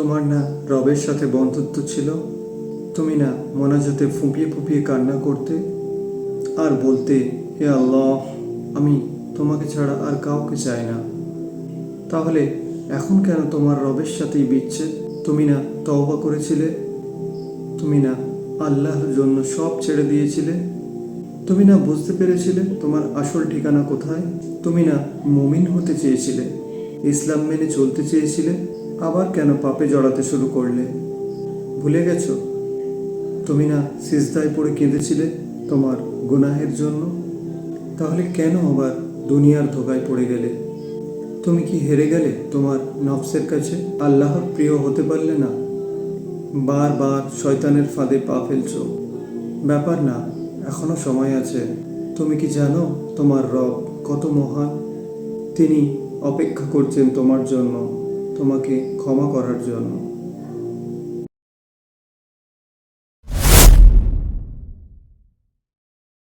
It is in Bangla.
তোমার না রবের সাথে বন্ধুত্ব ছিল? তুমি না মোনাজাতে ফুঁপিয়ে ফুঁপিয়ে কান্না করতে আর বলতে, হে আল্লাহ, আমি তোমাকে ছাড়া আর কাউকে চাই না। তাহলে এখন কেন তোমার রবের সাথেই বিচ্ছেদ? তুমি না তওবা করেছিলে? তুমি না আল্লাহর জন্য সব ছেড়ে দিয়েছিলে? তুমি না বুঝতে পেরেছিলে তোমার আসল ঠিকানা কোথায়? তুমি না মুমিন হতে চেয়েছিলে, ইসলাম মেনে চলতে চেয়েছিলে, আবার কেন পাপে জড়াতে শুরু করলে? ভুলে গেছো? তুমি না সিজদায় পড়ে কেঁদেছিলে তোমার গুনাহের জন্য? তাহলে কেন আবার দুনিয়ার ধোকায় পড়ে গেলে? তুমি কি হেরে গেলে তোমার নফসের কাছে? আল্লাহর প্রিয় হতে পারলে না? বারবার শয়তানের ফাঁদে পা ফেলছো। ব্যাপার না, এখনো সময় আছে। তুমি কি জানো তোমার রব কত মহান? তিনি অপেক্ষা করছেন তোমার জন্য, তোমাকে ক্ষমা করার জন্য।